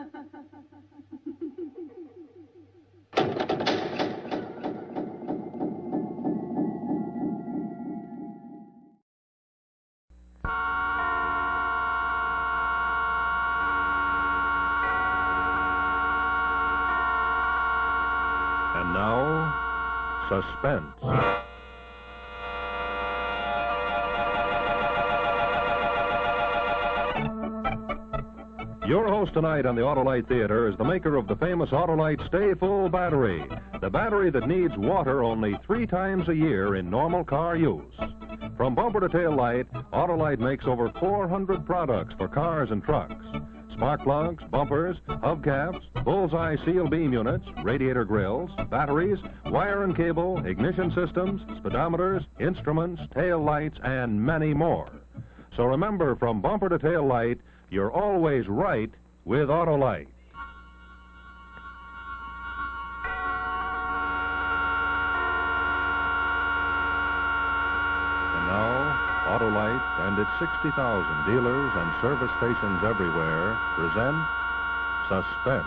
And now, Suspense. Your host tonight on the Autolite Theater is the maker of the famous Autolite Stay Full battery, the battery that needs water only 3 times a year in normal car use. From bumper to tail light, Autolite makes over 400 products for cars and trucks. Spark plugs, bumpers, hubcaps, bullseye seal beam units, radiator grills, batteries, wire and cable, ignition systems, speedometers, instruments, tail lights, and many more. So remember, from bumper to tail light, you're always right with Autolite. And now, Autolite and its 60,000 dealers and service stations everywhere present Suspense.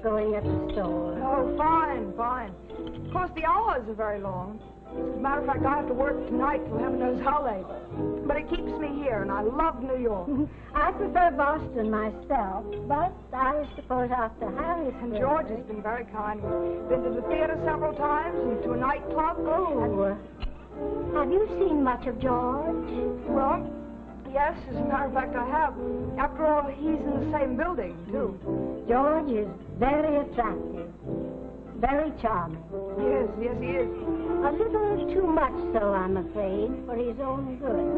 Going at the store. Oh, fine, fine. Of course, the hours are very long. As a matter of fact, I have to work tonight till heaven knows how late. But it keeps me here, and I love New York. I prefer Boston myself, but I suppose after Harry's... And George has been very kind. We've been to the theater several times and to a nightclub. Oh, have you seen much of George? Well, yes, as a matter of fact, I have. After all, he's in the same building, too. George is very attractive, very charming. Yes, he is. A little too much so, I'm afraid, for his own good.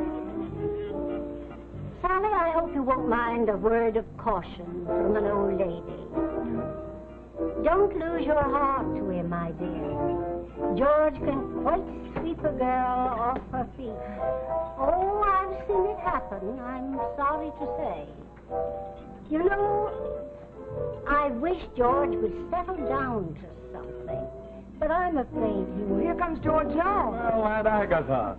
Sally, I hope you won't mind a word of caution from an old lady. Don't lose your heart to him, my dear. George can quite sweep a girl off her feet. Oh, I've seen it happen, I'm sorry to say. You know, I wish George would settle down to something, but I'm afraid he will. Here comes George now. Well, Aunt Agatha,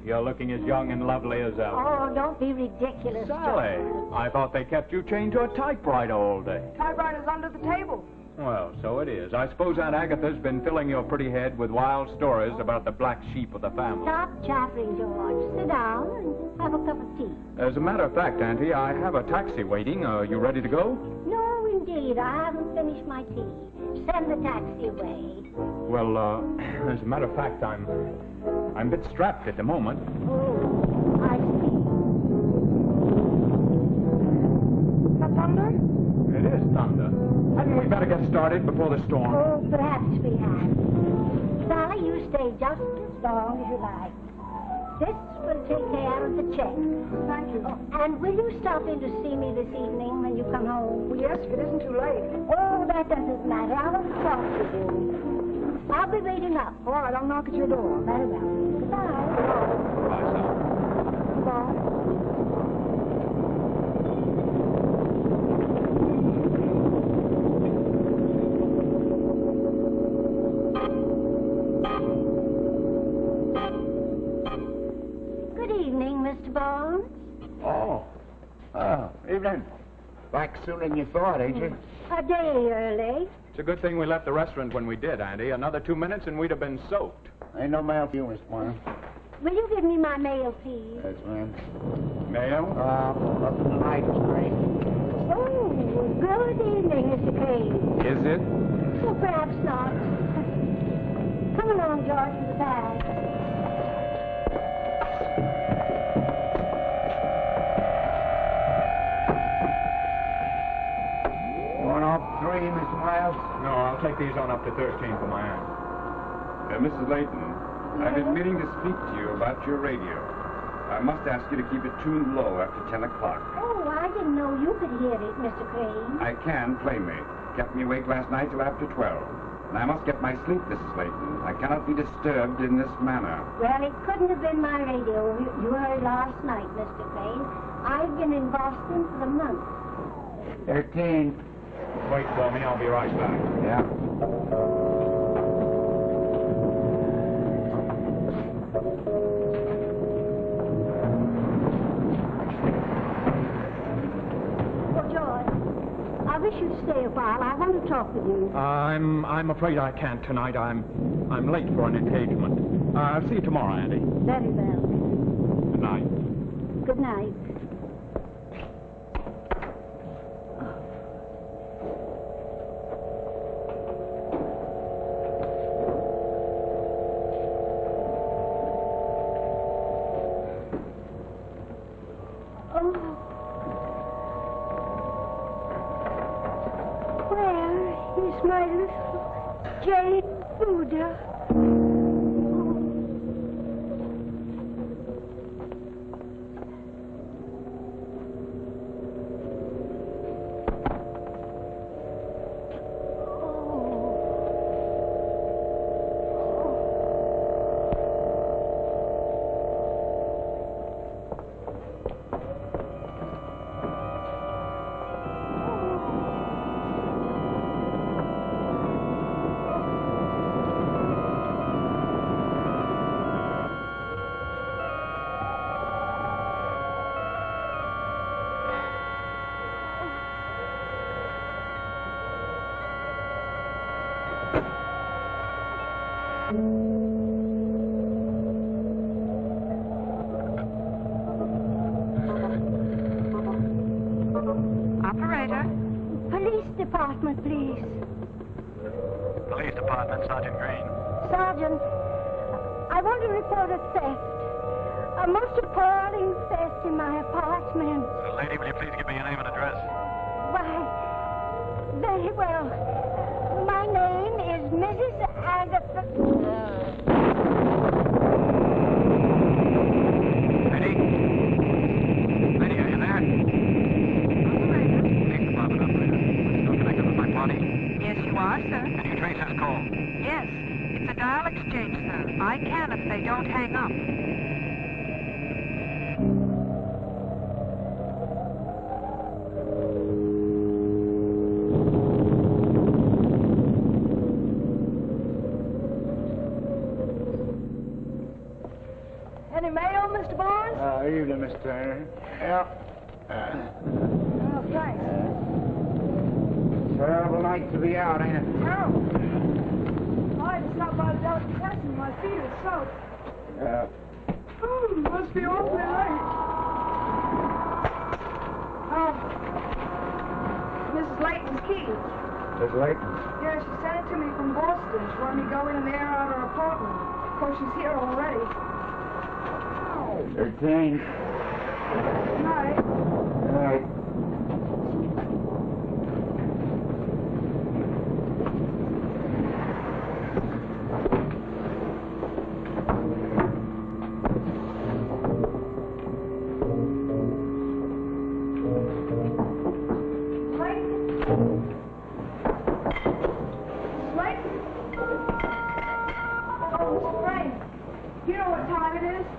you're looking as young and lovely as ever. Oh, don't be ridiculous, Sally, George. I thought they kept you chained to a typewriter all day. Typewriter's under the table. Well, so it is. I suppose Aunt Agatha's been filling your pretty head with wild stories about the black sheep of the family. Stop chattering, George. Sit down and have a cup of tea. As a matter of fact, Auntie, I have a taxi waiting. Are you ready to go? No, indeed. I haven't finished my tea. Send the taxi away. Well, as a matter of fact, I'm a bit strapped at the moment. Oh, I see. That thunder? It is thunder. Hadn't we better get started before the storm? Oh, perhaps we had. Sally, you stay just as long as you like. This will take care of the check. Thank you. Oh, and will you stop in to see me this evening when you come home? Well, yes, if it isn't too late. Oh, that doesn't matter. I want to talk to you. I'll be waiting up. All right, I'll knock at your door. Very well. Goodbye. Bye, Sally. Goodbye. Mr. Barnes? Oh, evening. Back sooner than you thought, ain't you? A day early. It's a good thing we left the restaurant when we did, Auntie. Another 2 minutes and we'd have been soaked. Ain't no mail for you, Miss Barnes. Will you give me my mail, please? Yes, ma'am. Mail? Nothing tonight, Strange. Oh, good evening, Mr. Crane. Is it? Well, perhaps not. Come along, George, with the bag. Going off 3, Miss Miles? No, I'll take these on up to 13 for my aunt. Mrs. Layton, I've been meaning to speak to you about your radio. I must ask you to keep it tuned low after 10 o'clock. Oh, I didn't know you could hear it, Mr. Crane. I can, plainly. Kept me awake last night till after 12. And I must get my sleep, Mrs. Layton. I cannot be disturbed in this manner. Well, it couldn't have been my radio you heard last night, Mr. Crane. I've been in Boston for a month. 13. Wait for me, I'll be right back. Yeah. Oh, George, I wish you'd stay a while. I want to talk with you. I'm afraid I can't tonight. I'm late for an engagement. I'll see you tomorrow, Andy. Very well. Good night. Good night. My little jade Buddha. Operator. Police department, please. Police Department, Sergeant Green. Sergeant, I want to report a theft. A most appalling theft in my apartment. Lady, will you please give me your name and address? Why, very well. My name is Mrs. Agatha. Lady? Lady, are you there? Police Department operator. Still connected with my party? Yes, you are, sir. Can you trace this call? Yes. It's a dial exchange, sir. I can if they don't hang up. Any mail, Mr. Barnes? Evening, Miss Turner. Yeah. Oh, thanks. Terrible night to be out, ain't it? Terrible. I had to stop by the delicatessen. My feet are soaked. Yeah. Oh, must be awfully late. Oh, Mrs. Layton's key. Miss Layton. Yeah, she sent it to me from Boston. She wanted me to go in and air out her apartment. Of course, she's here already. 13. Good night. All right.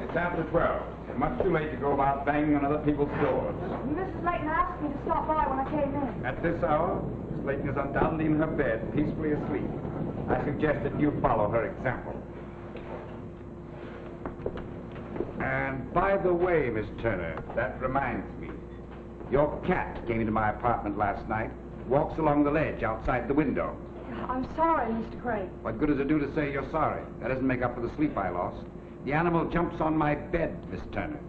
It's after 12. It's much too late to go about banging on other people's doors. Mrs. Layton asked me to stop by when I came in. At this hour, Miss Layton is undoubtedly in her bed, peacefully asleep. I suggest that you follow her example. And by the way, Miss Turner, that reminds me. Your cat came into my apartment last night, walks along the ledge outside the window. I'm sorry, Mr. Craig. What good does it do to say you're sorry? That doesn't make up for the sleep I lost. The animal jumps on my bed, Miss Turner.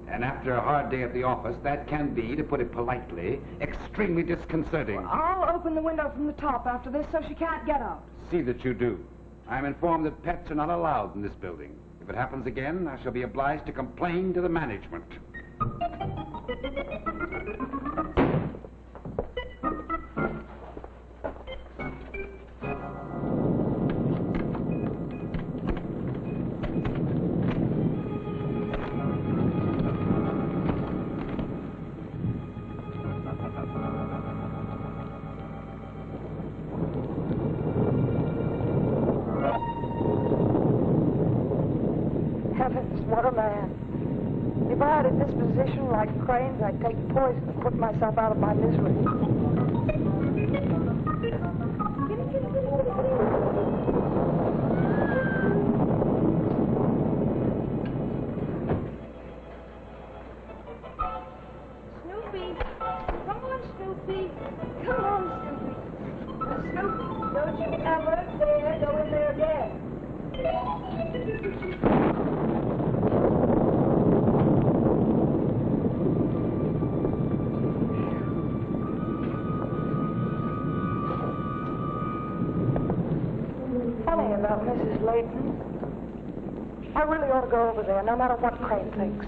And after a hard day at the office, that can be, to put it politely, extremely disconcerting. I'll open the window from the top after this so she can't get out. See that you do. I'm informed that pets are not allowed in this building. If it happens again, I shall be obliged to complain to the management. what a man. If I had a disposition like Crane's, I'd take poison to put myself out of my misery. Snoopy! Come on, Snoopy! Come on, Snoopy! Snoopy, don't you ever dare go in there again! Funny about Mrs. Layton. I really ought to go over there, no matter what Crane thinks.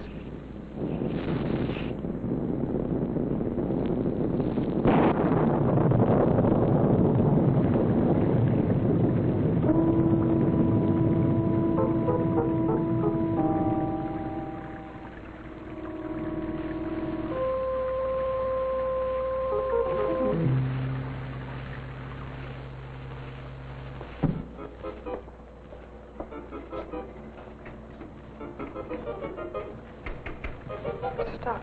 Stop.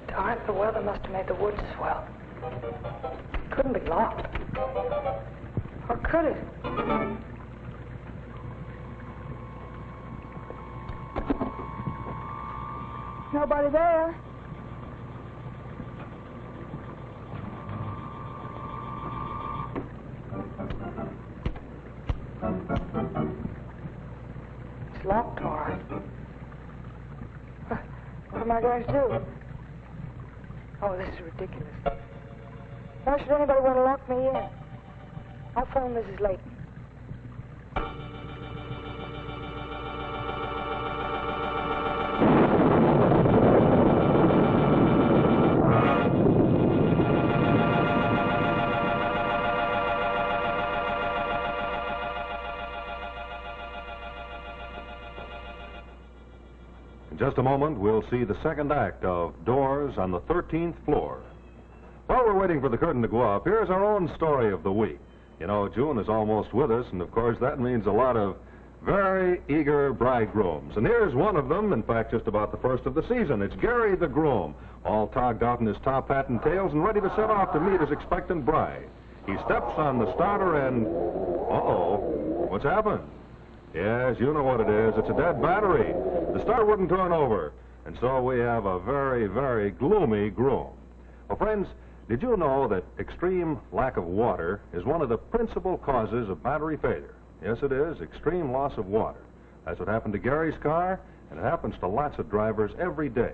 Darn, the weather must have made the woods swell. Couldn't be locked. Or could it? Nobody there. It's locked, all right. What am I going to do? Oh, this is ridiculous. Why should anybody want to lock me in? I'll phone Mrs. Layton. In just a moment, we'll see the second act of Doors on the 13th Floor. While we're waiting for the curtain to go up, here's our own story of the week. You know, June is almost with us, and of course that means a lot of very eager bridegrooms. And here's one of them, in fact, just about the first of the season. It's Gary the groom, all togged out in his top hat and tails and ready to set off to meet his expectant bride. He steps on the starter and... uh-oh, what's happened? Yes, you know what it is. It's a dead battery. The start wouldn't turn over, and so we have a very, very gloomy groom. Well, friends, did you know that extreme lack of water is one of the principal causes of battery failure? Yes, it is. Extreme loss of water. That's what happened to Gary's car, and it happens to lots of drivers every day.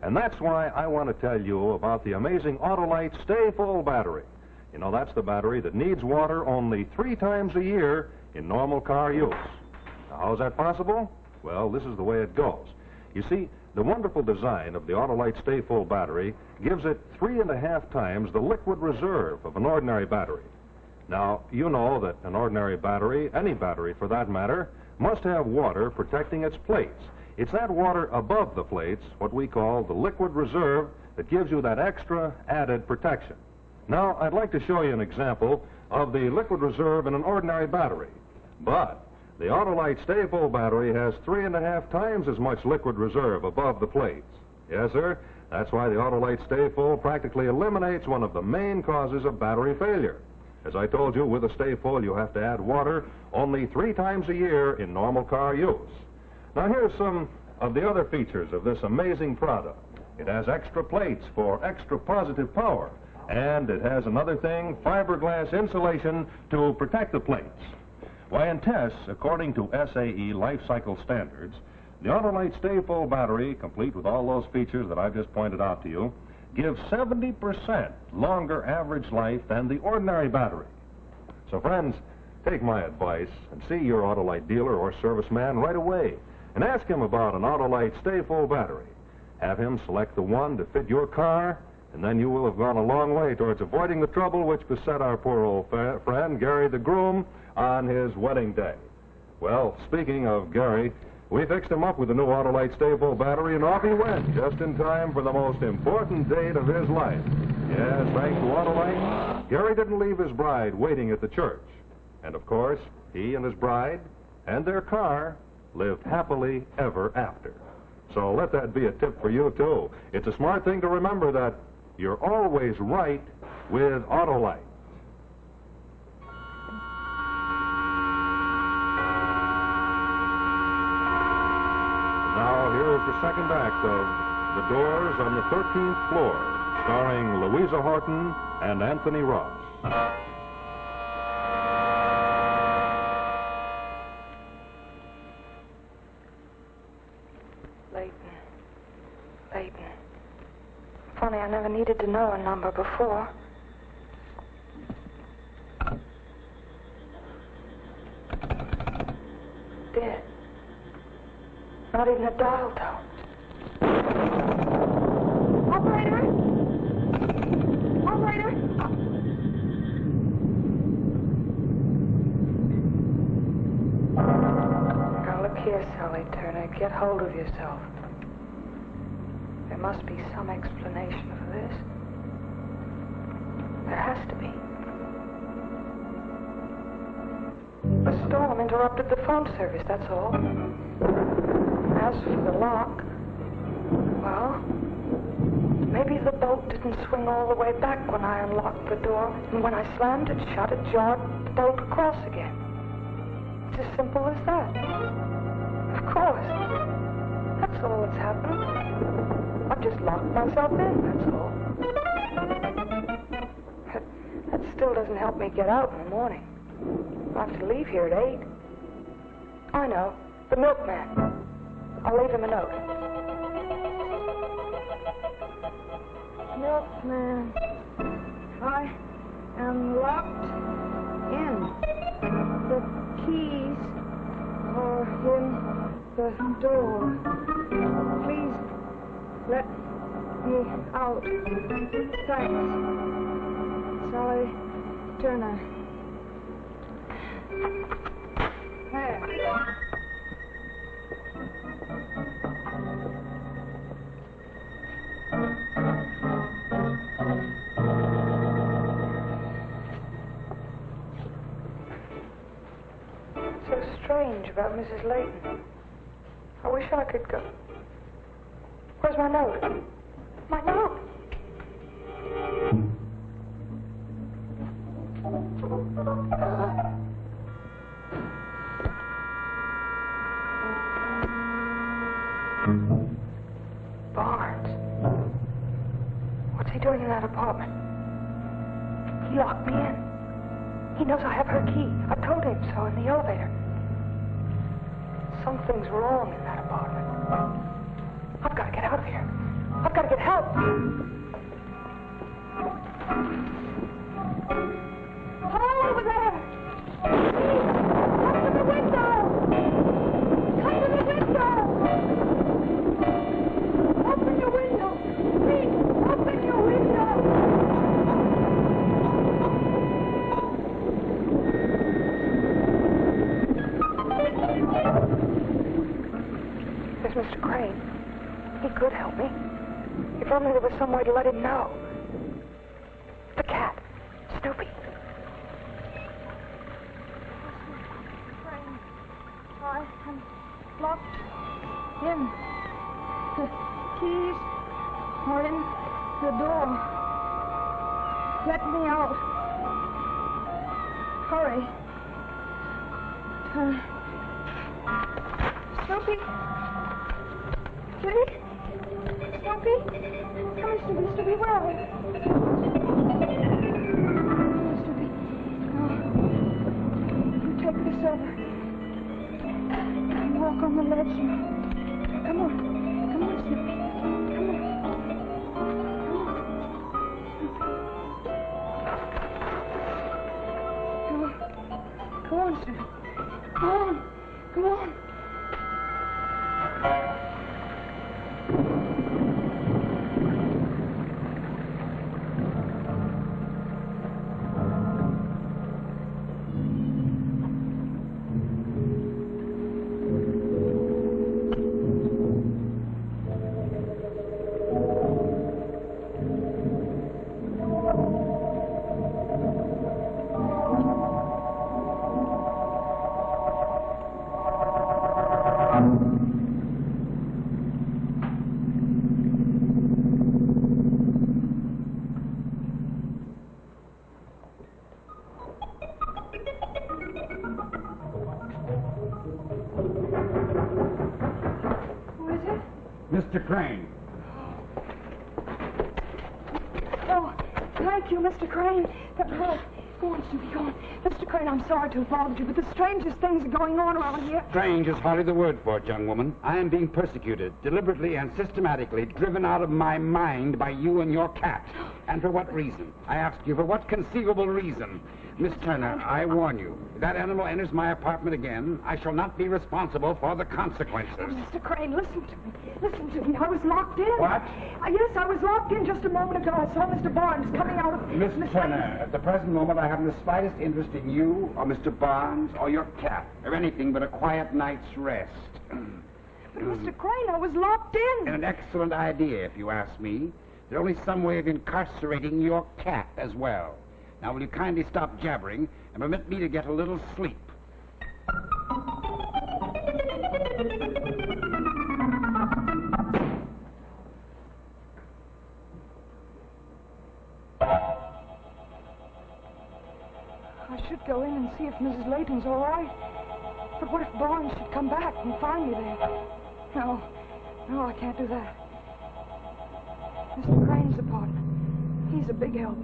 And that's why I want to tell you about the amazing Autolite Stay Full battery. You know, that's the battery that needs water only 3 times a year in normal car use. Now, how's that possible? Well, this is the way it goes. You see, the wonderful design of the Autolite Stay Full battery gives it 3.5 times the liquid reserve of an ordinary battery. Now, you know that an ordinary battery, any battery for that matter, must have water protecting its plates. It's that water above the plates, what we call the liquid reserve, that gives you that extra added protection. Now, I'd like to show you an example of the liquid reserve in an ordinary battery. But the Autolite Stay Full battery has 3.5 times as much liquid reserve above the plates. Yes, sir. That's why the Autolite Stay Full practically eliminates one of the main causes of battery failure. As I told you, with a Stay Full, you have to add water only 3 times a year in normal car use. Now, here's some of the other features of this amazing product. It has extra plates for extra positive power, and it has another thing, fiberglass insulation to protect the plates. Why, in tests, according to SAE life cycle standards, the Autolite Stay Full battery, complete with all those features that I've just pointed out to you, gives 70% longer average life than the ordinary battery. So, friends, take my advice and see your Autolite dealer or serviceman right away and ask him about an Autolite Stay Full battery. Have him select the one to fit your car, and then you will have gone a long way towards avoiding the trouble which beset our poor old friend, Gary the groom, on his wedding day. Well, speaking of Gary, we fixed him up with the new Autolite Stay Full battery, and off he went, just in time for the most important date of his life. Yes, thanks to Autolite, Gary didn't leave his bride waiting at the church. And, of course, he and his bride and their car lived happily ever after. So let that be a tip for you, too. It's a smart thing to remember that you're always right with Autolite. Now, here's the second act of The Doors on the 13th Floor, starring Louisa Horton and Anthony Ross. Leighton. Funny, I never needed to know a number before. Dead. Not even a dial tone. Operator? Operator? Now look here, Sally Turner. Get hold of yourself. There must be some explanation for this. There has to be. The storm interrupted the phone service, that's all. As for the lock, well, maybe the bolt didn't swing all the way back when I unlocked the door, and when I slammed it shut, it jarred the bolt across again. It's as simple as that. Of course. That's all that's happened. I've just locked myself in, that's all. That still doesn't help me get out in the morning. I have to leave here at 8. I know. The milkman. I'll leave him a note. Milkman, I am locked in. The keys are in the door. Please let me out. Thanks. Sally Turner. There. So strange about Mrs. Leighton. I wish I could go. Where's my note? My note! Barnes. What's he doing in that apartment? He locked me in. He knows I have her key. I told him so in the elevator. Something's wrong in that apartment. I've got to get out of here. I've got to get help. Hello over there! Please, come to the window! Come to the window! Open your window! Please, open your window! There's Mr. Crane. He could help me. If only there was some way to let him know. The cat. Snoopy. I am locked in. The keys are in the door. Let me out. Hurry. Snoopy. Kitty? Snoopy? Come here, Snoopy. Snoopy, where are you? Snoopy. Oh. You take this over. You walk on the ledge. Come on. Come on, Snoopy. Come on. Come on. Come on, Snoopy. Come on. Come on. Mr. Crane. Oh, thank you, Mr. Crane. Go on, Snoopy, go on. Mr. Crane, I'm sorry to have bothered you, but the strangest things are going on around here. Strange is hardly the word for it, young woman. I am being persecuted, deliberately and systematically driven out of my mind by you and your cat. And for what reason? I ask you, for what conceivable reason? Miss Turner, I warn you, if that animal enters my apartment again, I shall not be responsible for the consequences. Oh, Mr. Crane, listen to me. Listen to me. I was locked in. What? Yes, I was locked in just a moment ago. I saw Mr. Barnes coming out of... Miss Turner, at the present moment, I haven't the slightest interest in you, or Mr. Barnes, or your cat, or anything but a quiet night's rest. But, Mr. Crane, I was locked in. An excellent idea, if you ask me. There's only some way of incarcerating your cat as well. Now, will you kindly stop jabbering and permit me to get a little sleep? I should go in and see if Mrs. Layton's all right. But what if Barnes should come back and find me there? No, I can't do that. Mr. Crane's apartment. He's a big help.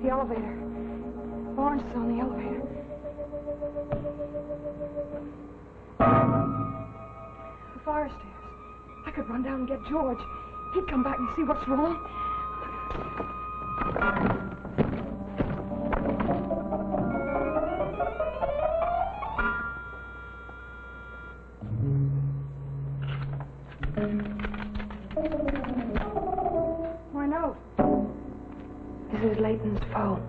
The elevator. Barnes is on the elevator. The fire stairs. I could run down and get George. He'd come back and see what's wrong. My note. Mrs. Layton's phone.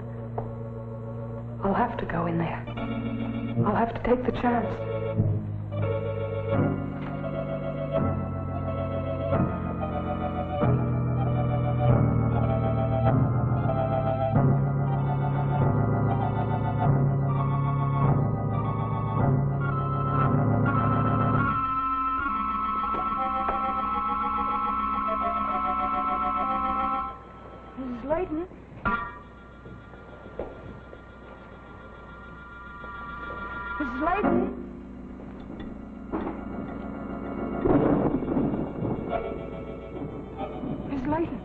I'll have to go in there. I'll have to take the chance. Mrs. Layton? Mrs. Layton? Mrs. Layton?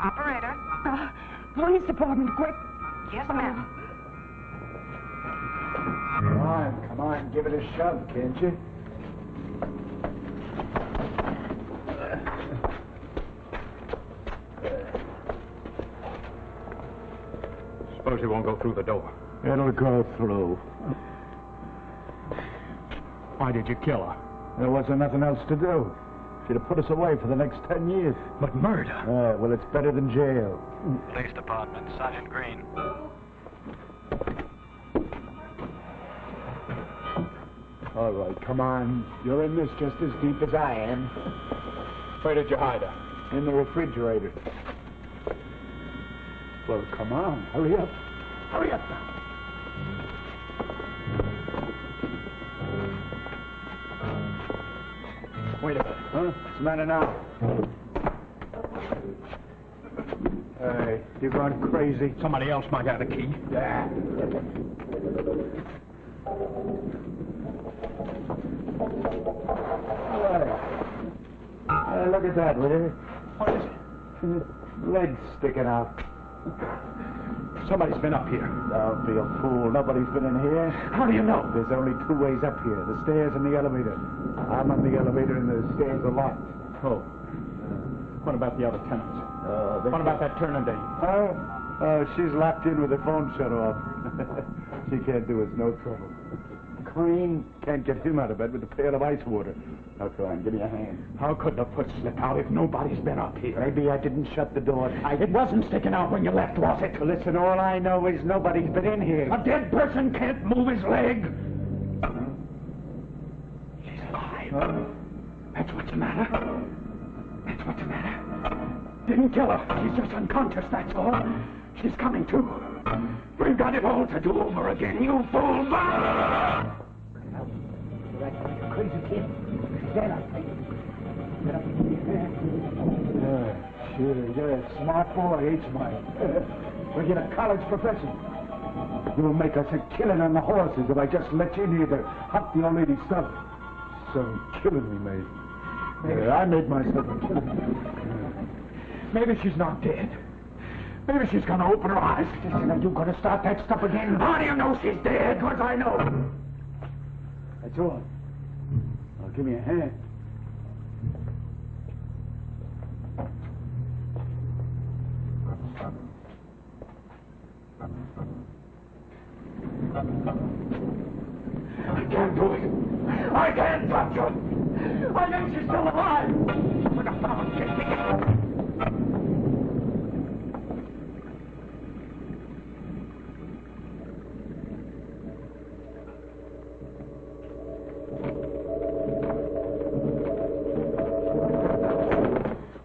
Operator. Police department, quick. Yes, ma'am. Come on, give it a shove, can't you? Suppose he won't go through the door. It'll go through. Why did you kill her? There wasn't nothing else to do. She'd have put us away for the next 10 years. But murder? Well, it's better than jail. Police Department, Sergeant Green. All right, come on. You're in this just as deep as I am. Where did you hide her? In the refrigerator. Well, come on. Hurry up. Hurry up now. Wait a minute. Huh? What's the matter now? Hey, you've gone crazy. Somebody else might have the key. Yeah. Hey, look at that, will you? What is it? Lead sticking out. Somebody's been up here. Don't be a fool. Nobody's been in here. How do you know? There's only two ways up here, the stairs and the elevator. I'm on the elevator and the stairs are locked. Oh. What about the other tenants? What about that turning dame? She's locked in with her phone shut off. She can't do us no trouble. Crane can't get him out of bed with a pail of ice water. Now, come on, give me a hand. How could the foot slip out if nobody's been up here? Maybe I didn't shut the door tight. It wasn't sticking out when you left, was it? Listen, all I know is nobody's been in here. A dead person can't move his leg. She's alive. That's what's the matter. That's what's the matter. Didn't kill her. She's just unconscious, that's all. She's coming to. We've got it all to do over again, you fool! Crazy kid. Get up. Get up. Sure, you're a smart boy, ain't you, Mike? We'll get a college professor. You'll make us a killing on the horses if I just let you in here to hunt the old lady's stuff. So killing me, mate. I made myself a killing. Maybe she's not dead. Maybe she's gonna open her eyes. Listen, are you gonna start that stuff again? How do you know she's dead? Because I know. That's all. Now give me a hand. I can't do it. I can't touch her. I know she's still alive. When I found her,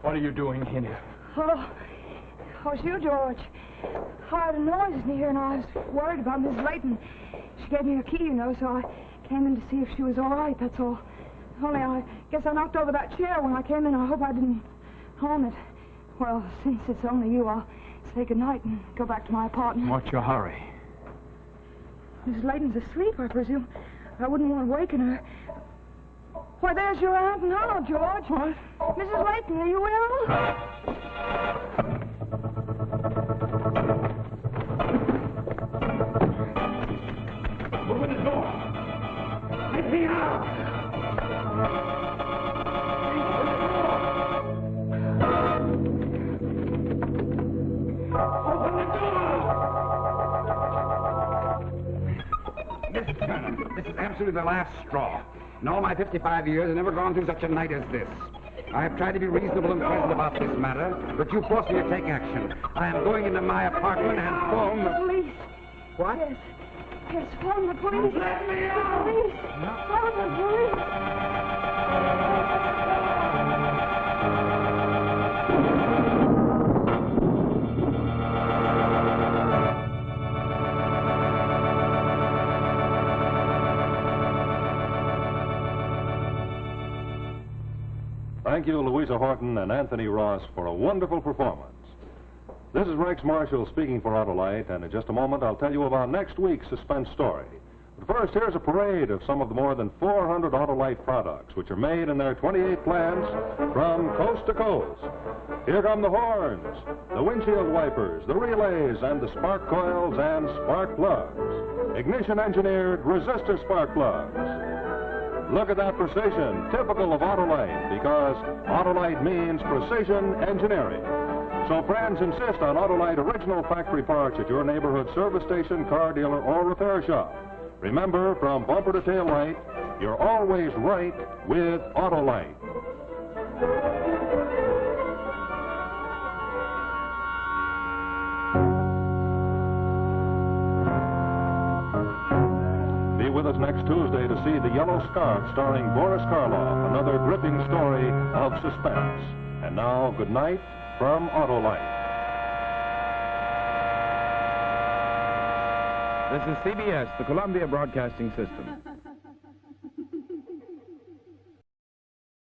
What are you doing here? Oh, it's you, George. I heard a noise in here, and I was worried about Miss Layton. She gave me her key, you know, so I came in to see if she was all right, that's all. Only I guess I knocked over that chair when I came in. I hope I didn't harm it. Well, since it's only you, I'll say goodnight and go back to my apartment. What's your hurry? Mrs. Layton's asleep, I presume. I wouldn't want to waken her. Why, there's your aunt now, George. What? Mrs. Layton, are you ill? Open the door. Let me out. Open the door. Mr. Turner, this is absolutely the last straw. In all my 55 years, I've never gone through such a night as this. I have tried to be reasonable and pleasant about this matter, but you forced me to take action. I am going into my apartment and phone the Police. What? Yes. Yes, phone the police. Let me out. Police. Phone the police. Thank you, Louisa Horton and Anthony Ross, for a wonderful performance. This is Rex Marshall speaking for Autolite, and in just a moment I'll tell you about next week's suspense story. But first, here's a parade of some of the more than 400 Autolite products, which are made in their 28 plants from coast to coast. Here come the horns, the windshield wipers, the relays, and the spark coils and spark plugs. Ignition-engineered resistor spark plugs. Look at that precision, typical of Autolite, because Autolite means precision engineering. So friends, insist on Autolite original factory parts at your neighborhood service station, car dealer, or repair shop. Remember, from bumper to tail light, you're always right with Autolite. Be with us next Tuesday to see The Yellow Scarf starring Boris Karloff, another gripping story of suspense. And now, good night from Autolite. This is CBS, the Columbia Broadcasting System.